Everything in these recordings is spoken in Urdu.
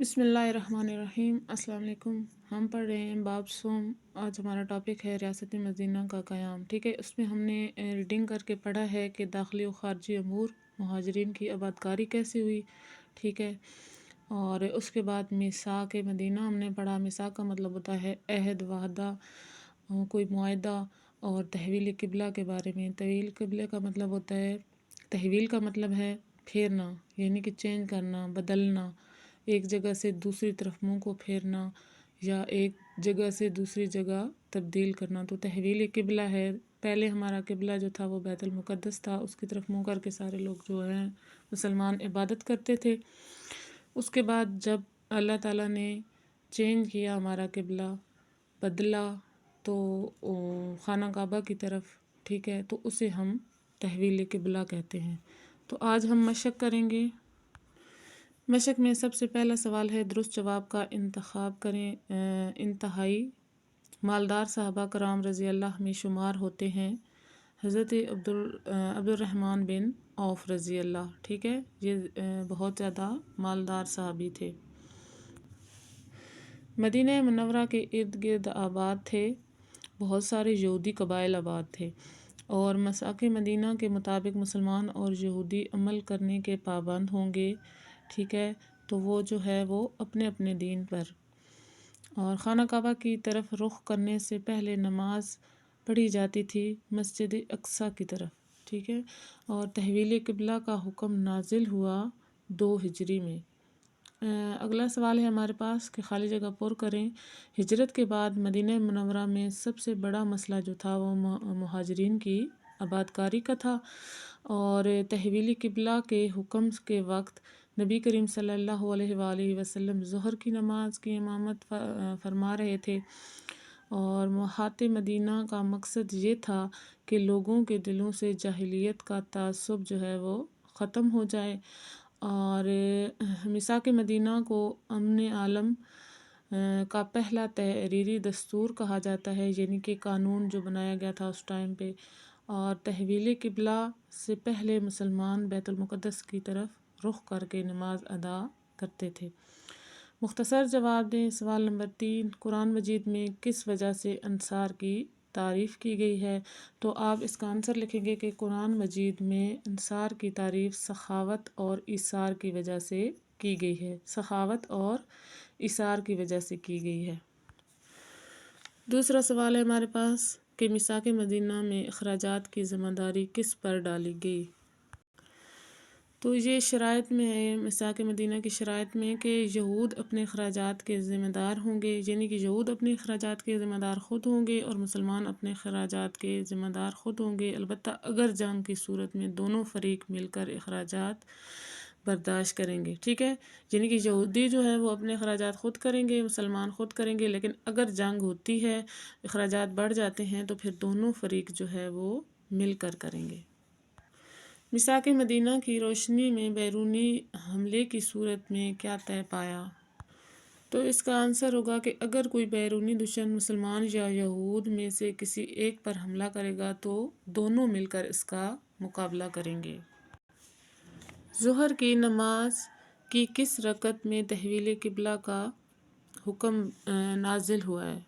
بسم اللہ الرحمن الرحیم۔ السلام علیکم۔ ہم پڑھ رہے ہیں باب صوم۔ آج ہمارا ٹاپک ہے ریاست مدینہ کا قیام، ٹھیک ہے۔ اس میں ہم نے ریڈنگ کر کے پڑھا ہے کہ داخلی و خارجی امور مہاجرین کی آبادکاری کیسے ہوئی، ٹھیک ہے۔ اور اس کے بعد میثاق مدینہ ہم نے پڑھا۔ میثاق کا مطلب ہوتا ہے عہد، وعدہ، کوئی معاہدہ، اور تحویل قبلہ کے بارے میں۔ تحویل قبلہ کا مطلب ہوتا ہے، تحویل کا مطلب ہے پھیرنا، یعنی کہ چینج کرنا، بدلنا، ایک جگہ سے دوسری طرف منہ کو پھیرنا یا ایک جگہ سے دوسری جگہ تبدیل کرنا، تو تحویل قبلہ ہے۔ پہلے ہمارا قبلہ جو تھا وہ بیت المقدس تھا، اس کی طرف منہ کر کے سارے لوگ جو ہیں مسلمان عبادت کرتے تھے۔ اس کے بعد جب اللہ تعالیٰ نے چینج کیا، ہمارا قبلہ بدلا تو خانہ کعبہ کی طرف، ٹھیک ہے، تو اسے ہم تحویل قبلہ کہتے ہیں۔ تو آج ہم مشق کریں گے۔ مشق میں سب سے پہلا سوال ہے، درست جواب کا انتخاب کریں۔ انتہائی مالدار صحابہ کرام رضی اللہ میں شمار ہوتے ہیں حضرت عبد الرحمن بن عوف رضی اللہ، ٹھیک ہے، یہ بہت زیادہ مالدار صحابی تھے۔ مدینہ منورہ کے ارد گرد آباد تھے، بہت سارے یہودی قبائل آباد تھے، اور میثاق مدینہ کے مطابق مسلمان اور یہودی عمل کرنے کے پابند ہوں گے، ٹھیک ہے، تو وہ جو ہے وہ اپنے اپنے دین پر۔ اور خانہ کعبہ کی طرف رخ کرنے سے پہلے نماز پڑھی جاتی تھی مسجد اقصیٰ کی طرف، ٹھیک ہے۔ اور تحویل قبلہ کا حکم نازل ہوا 2 ہجری میں۔ اگلا سوال ہے ہمارے پاس کہ خالی جگہ پر کریں۔ ہجرت کے بعد مدینہ منورہ میں سب سے بڑا مسئلہ جو تھا وہ مہاجرین کی آبادکاری کا تھا، اور تحویل قبلہ کے حکم کے وقت نبی کریم صلی اللہ علیہ وآلہ وسلم ظہر کی نماز کی امامت فرما رہے تھے، اور احاطہ مدینہ کا مقصد یہ تھا کہ لوگوں کے دلوں سے جاہلیت کا تعصب جو ہے وہ ختم ہو جائے۔ اور میثاق مدینہ کو امن عالم کا پہلا تحریری دستور کہا جاتا ہے، یعنی کہ قانون جو بنایا گیا تھا اس ٹائم پہ۔ اور تحویل قبلہ سے پہلے مسلمان بیت المقدس کی طرف رخ کر کے نماز ادا کرتے تھے۔ مختصر جواب دیں۔ سوال نمبر 3، قرآن مجید میں کس وجہ سے انصار کی تعریف کی گئی ہے؟ تو آپ اس کا آنسر لکھیں گے کہ قرآن مجید میں انصار کی تعریف سخاوت اور ایثار کی وجہ سے کی گئی ہے، سخاوت اور ایثار کی وجہ سے کی گئی ہے۔ دوسرا سوال ہے ہمارے پاس کہ میثاق مدینہ میں اخراجات کی ذمہ داری کس پر ڈالی گئی؟ تو یہ شرائط میں ہے، میثاق مدینہ کی شرائط میں، کہ یہود اپنے اخراجات کے ذمہ دار ہوں گے، یعنی کہ یہود اپنے اخراجات کے ذمہ دار خود ہوں گے اور مسلمان اپنے اخراجات کے ذمہ دار خود ہوں گے، البتہ اگر جنگ کی صورت میں دونوں فریق مل کر اخراجات برداشت کریں گے، ٹھیک ہے، یعنی کہ یہودی جو ہے وہ اپنے اخراجات خود کریں گے، مسلمان خود کریں گے، لیکن اگر جنگ ہوتی ہے، اخراجات بڑھ جاتے ہیں، تو پھر دونوں فریق جو ہے وہ مل کر کریں گے۔ میثاق مدینہ کی روشنی میں بیرونی حملے کی صورت میں کیا طے پایا؟ تو اس کا آنسر ہوگا کہ اگر کوئی بیرونی دشمن مسلمان یا یہود میں سے کسی ایک پر حملہ کرے گا تو دونوں مل کر اس کا مقابلہ کریں گے۔ ظہر کی نماز کی کس رکعت میں تحویل قبلہ کا حکم نازل ہوا ہے؟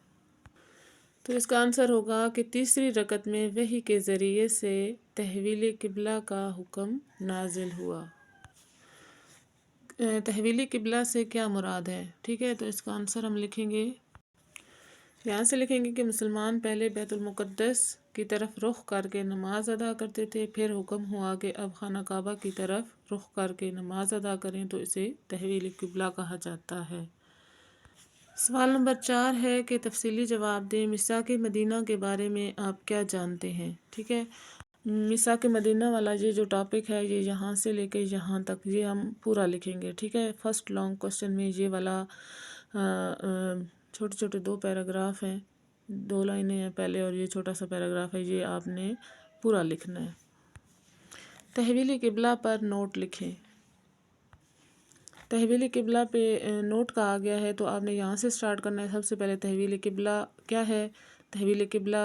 تو اس کا آنسر ہوگا کہ تیسری رکعت میں وحی کے ذریعے سے تحویل قبلہ کا حکم نازل ہوا۔ تحویل قبلہ سے کیا مراد ہے؟ ٹھیک ہے، تو اس کا آنسر ہم لکھیں گے، یہاں سے لکھیں گے کہ مسلمان پہلے بیت المقدس کی طرف رخ کر کے نماز ادا کرتے تھے، پھر حکم ہوا کہ اب خانہ کعبہ کی طرف رخ کر کے نماز ادا کریں، تو اسے تحویل قبلہ کہا جاتا ہے۔ سوال نمبر 4 ہے کہ تفصیلی جواب دیں۔ میثاق مدینہ کے بارے میں آپ کیا جانتے ہیں؟ ٹھیک ہے، میثاق مدینہ والا یہ جو ٹاپک ہے یہ یہاں سے لے کے یہاں تک یہ ہم پورا لکھیں گے، ٹھیک ہے۔ فرسٹ لانگ کوسچن میں یہ والا چھوٹے چھوٹے 2 پیراگراف ہیں، 2 لائنیں ہیں پہلے، اور یہ چھوٹا سا پیراگراف ہے، یہ آپ نے پورا لکھنا ہے۔ تحویل قبلہ پر نوٹ لکھیں۔ تحویل قبلہ پہ نوٹ کہا گیا ہے تو آپ نے یہاں سے سٹارٹ کرنا ہے۔ سب سے پہلے تحویل قبلہ کیا ہے، تحویل قبلہ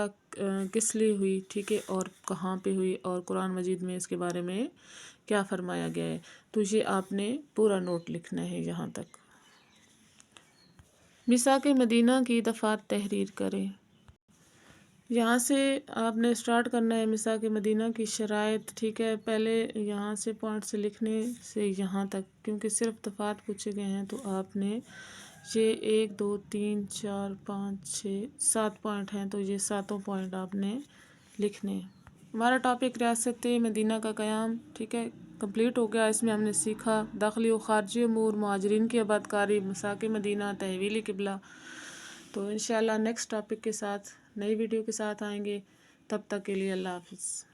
کس لیے ہوئی، ٹھیک ہے، اور کہاں پہ ہوئی، اور قرآن مجید میں اس کے بارے میں کیا فرمایا گیا ہے، تو یہ آپ نے پورا نوٹ لکھنا ہے یہاں تک۔ میثاق مدینہ کی دفعات تحریر کریں۔ یہاں سے آپ نے اسٹارٹ کرنا ہے میثاق مدینہ کی شرائط، ٹھیک ہے۔ پہلے یہاں سے پوائنٹ سے لکھنے سے یہاں تک، کیونکہ صرف دفعات پوچھے گئے ہیں، تو آپ نے یہ 1 2 3 4 5 6 7 پوائنٹ ہیں، تو یہ 7 پوائنٹ آپ نے لکھنے ہیں۔ ہمارا ٹاپک ریاست مدینہ کا قیام، ٹھیک ہے، کمپلیٹ ہو گیا۔ اس میں ہم نے سیکھا داخلی و خارجی امور، مہاجرین کی آباد کاری، میثاق مدینہ، تحویل قبلہ۔ تو انشاءاللہ نیکسٹ ٹاپک کے ساتھ، نئی ویڈیو کے ساتھ آئیں گے۔ تب تک کے لیے اللہ حافظ۔